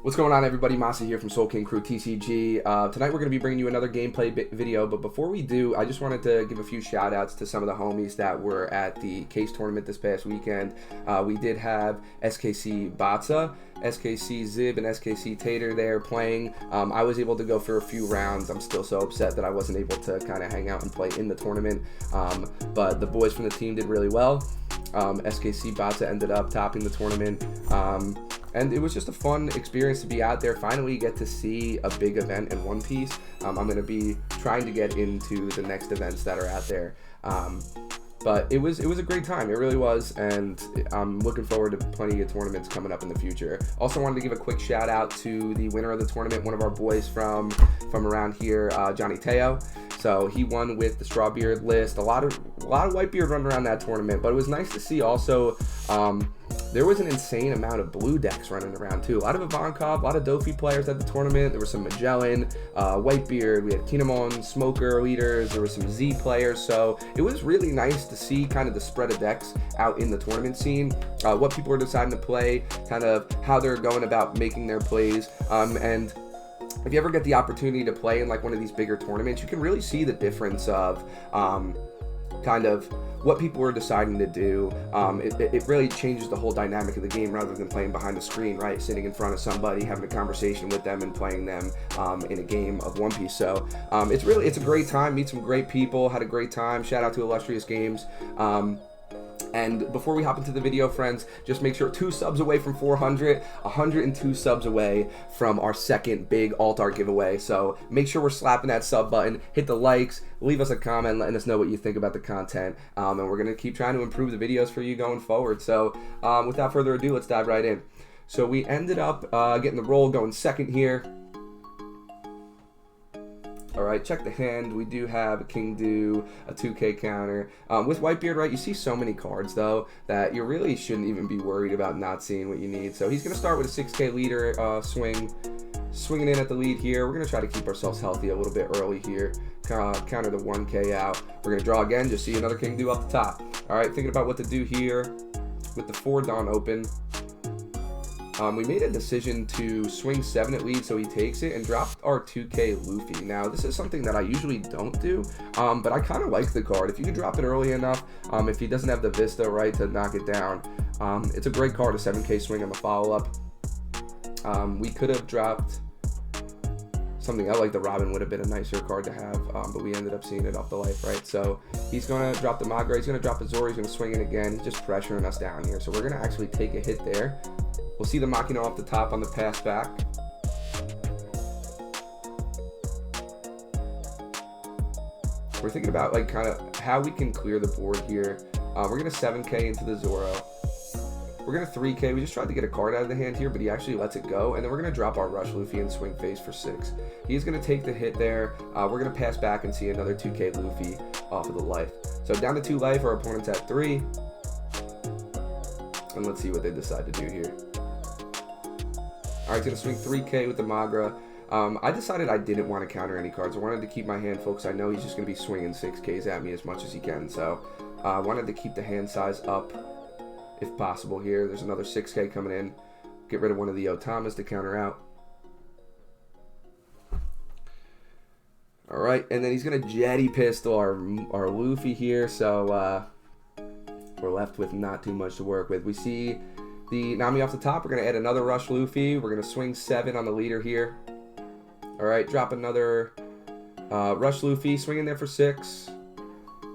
What's going on, everybody? Massy here from Soul King Crew TCG. Tonight we're going to be bringing you another gameplay video, but before we do, I just wanted to give a few shout outs to some of the homies that were at the case tournament this past weekend. We did have SKC Massy, SKC Zib, and SKC Tater there playing. I was able to go for a few rounds. I'm still so upset that I wasn't able to kind of hang out and play in the tournament, but the boys from the team did really well. SKC Massy ended up topping the tournament. And it was just a fun experience to be out there. Finally get to see a big event in One Piece. I'm going to be trying to get into the next events that are out there. But it was a great time. It really was. And I'm looking forward to plenty of tournaments coming up in the future. Also wanted to give a quick shout out to the winner of the tournament, one of our boys from around here, Johnny Teo. So he won with the Strawbeard list. A lot of Whitebeard running around that tournament, but it was nice to see also there was an insane amount of blue decks running around too. A lot of Ivankov, a lot of Dofi players at the tournament. There was some Magellan, Whitebeard, we had Kinemon, Smoker leaders, there was some Z players. So it was really nice to see kind of the spread of decks out in the tournament scene, what people are deciding to play, kind of how they're going about making their plays, and if you ever get the opportunity to play in like one of these bigger tournaments, you can really see the difference of kind of what people are deciding to do. It really changes the whole dynamic of the game rather than playing behind the screen, right? Sitting in front of somebody, having a conversation with them and playing them in a game of One Piece. So it's a great time, meet some great people, had a great time. Shout out to Illustrious Games. And before we hop into the video, friends, just make sure 2 subs away from 400, 102 subs away from our second big alt-art giveaway. So make sure we're slapping that sub button, hit the likes, leave us a comment, letting us know what you think about the content. And we're going to keep trying to improve the videos for you going forward. So without further ado, let's dive right in. So we ended up getting the roll going second here. Alright, check the hand. We do have a King Do, a 2K counter. With Whitebeard, right, you see so many cards, though, that you really shouldn't even be worried about not seeing what you need. So he's going to start with a 6K leader swinging in at the lead here. We're going to try to keep ourselves healthy a little bit early here. Counter the 1K out. We're going to draw again, just see another King Do up the top. Alright, thinking about what to do here with the 4 Dawn open. We made a decision to swing 7 at lead, so he takes it and dropped our 2K Luffy. Now, this is something that I usually don't do, but I kind of like the card. If you can drop it early enough, if he doesn't have the Vista, right, to knock it down, it's a great card, a 7K swing on the follow-up. We could have dropped something else, like the Robin would have been a nicer card to have, but we ended up seeing it off the life, right? So he's going to drop the Magra, he's going to drop the Zoro, he's going to swing it again. He's just pressuring us down here, so we're going to actually take a hit there. We'll see the Machina off the top on the pass back. We're thinking about like kind of how we can clear the board here. We're going to 7K into the Zoro. We're going to 3K. We just tried to get a card out of the hand here, but he actually lets it go. And then we're going to drop our Rush Luffy and swing face for 6. He's going to take the hit there. We're going to pass back and see another 2K Luffy off of the life. So down to 2 life, our opponent's at 3. And let's see what they decide to do here. Alright, he's going to swing 3K with the Magra. I decided I didn't want to counter any cards. I wanted to keep my hand focused. I know he's just going to be swinging 6Ks at me as much as he can. So I wanted to keep the hand size up if possible here. There's another 6K coming in. Get rid of one of the Otamas to counter out. Alright, and then he's going to Jetty Pistol our Luffy here. So we're left with not too much to work with. We see the Nami off the top. We're going to add another Rush Luffy. We're going to swing 7 on the leader here. Alright, drop another Rush Luffy. Swing in there for 6.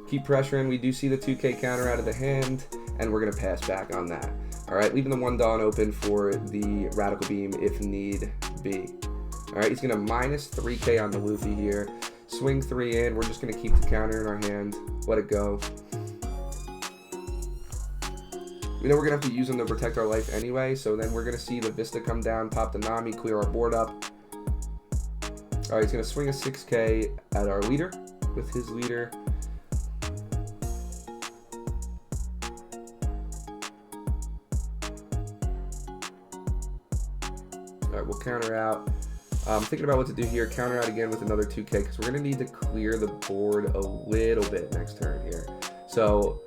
Keep pressuring. We do see the 2K counter out of the hand. And we're going to pass back on that. Alright, leaving the 1 Dawn open for the Radical Beam if need be. Alright, he's going to minus 3K on the Luffy here. Swing 3 in. We're just going to keep the counter in our hand. Let it go. We know we're going to have to use them to protect our life anyway, so then we're going to see the Vista come down, pop the Nami, clear our board up. Alright, he's going to swing a 6K at our leader with his leader. Alright, we'll counter out. Thinking about what to do here, counter out again with another 2K, because we're going to need to clear the board a little bit next turn here. So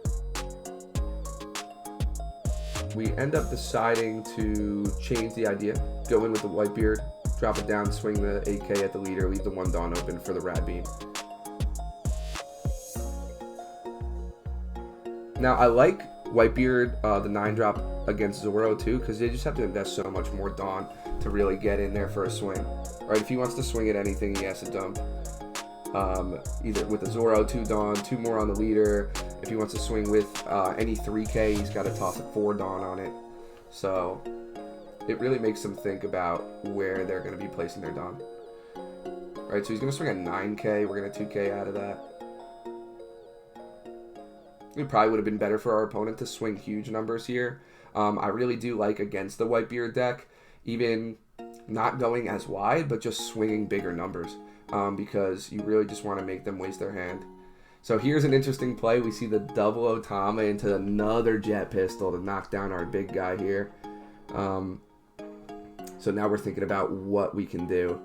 we end up deciding to change the idea, go in with the Whitebeard, drop it down, swing the 8K at the leader, leave the 1 Dawn open for the Rad Beam. Now I like Whitebeard, the 9-drop against Zoro too, because they just have to invest so much more Dawn to really get in there for a swing. Right, if he wants to swing at anything, he has to dump. Either with the Zoro 2 Dawn, 2 more on the leader. If he wants to swing with any 3K, he's got to toss a 4 Dawn on it. So it really makes them think about where they're going to be placing their Dawn. Right, so he's going to swing at 9K. We're going to 2K out of that. It probably would have been better for our opponent to swing huge numbers here. I really do like against the Whitebeard deck, even not going as wide, but just swinging bigger numbers, because you really just want to make them waste their hand. So here's an interesting play. We see the double Otama into another jet pistol to knock down our big guy here. So now we're thinking about what we can do.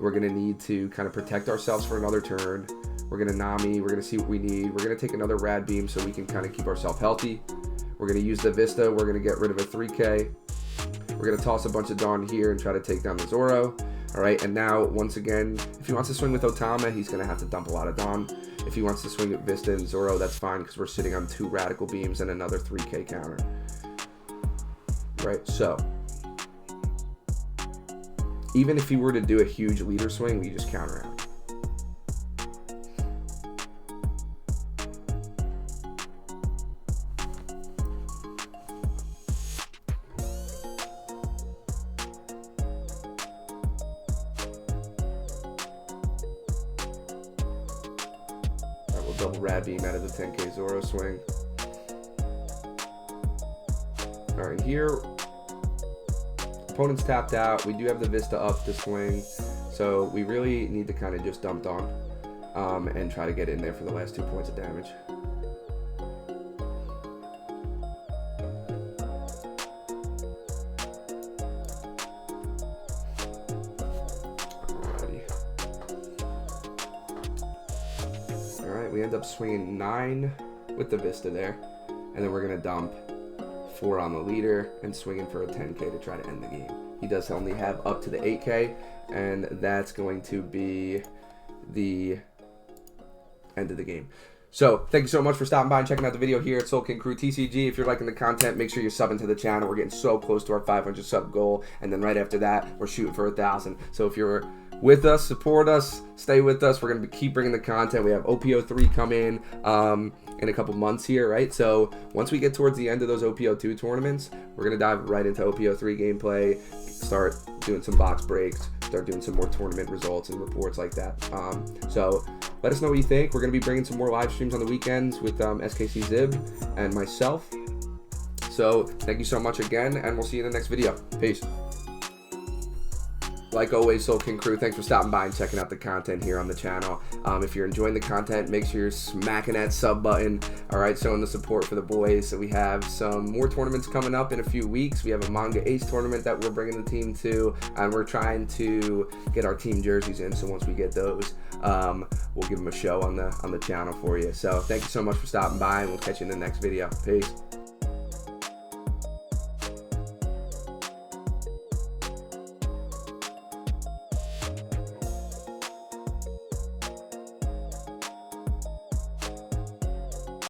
We're going to need to kind of protect ourselves for another turn. We're going to Nami. We're going to see what we need. We're going to take another Rad Beam so we can kind of keep ourselves healthy. We're going to use the Vista. We're going to get rid of a 3K. We're going to toss a bunch of Dawn here and try to take down the Zoro. All right, and now, once again, if he wants to swing with Otama, he's going to have to dump a lot of Dawn. If he wants to swing with Vista and Zoro, that's fine, because we're sitting on 2 Radical Beams and another 3K counter. Right, so even if he were to do a huge leader swing, we just counter out. Double Rad Beam out of the 10K Zoro swing. Alright, here, opponent's tapped out. We do have the Vista up to swing, so we really need to kind of just dump Dawn and try to get in there for the last 2 points of damage. We end up swinging 9 with the Vista there, and then we're going to dump 4 on the leader and swinging for a 10K to try to end the game. He does only have up to the 8K, and that's going to be the end of the game. So thank you so much for stopping by and checking out the video here at Soul King Crew TCG. If you're liking the content, make sure you're subbing to the channel. We're getting so close to our 500 sub goal, and then right after that, we're shooting for 1,000. So if you're with us, support us, stay with us. We're going to keep bringing the content. We have OP-03 come in a couple months here, right? So once we get towards the end of those OP-02 tournaments, we're going to dive right into OP-03 gameplay, start doing some box breaks, start doing some more tournament results and reports like that. So let us know what you think. We're going to be bringing some more live streams on the weekends with SKC Zib and myself. So thank you so much again, and we'll see you in the next video. Peace. Like always, Soul King Crew, thanks for stopping by and checking out the content here on the channel. If you're enjoying the content, make sure you're smacking that sub button, all right, showing the support for the boys. So we have some more tournaments coming up in a few weeks. We have a Manga Ace tournament that we're bringing the team to, and we're trying to get our team jerseys in. So once we get those, we'll give them a show on the channel for you. So thank you so much for stopping by, and we'll catch you in the next video. Peace.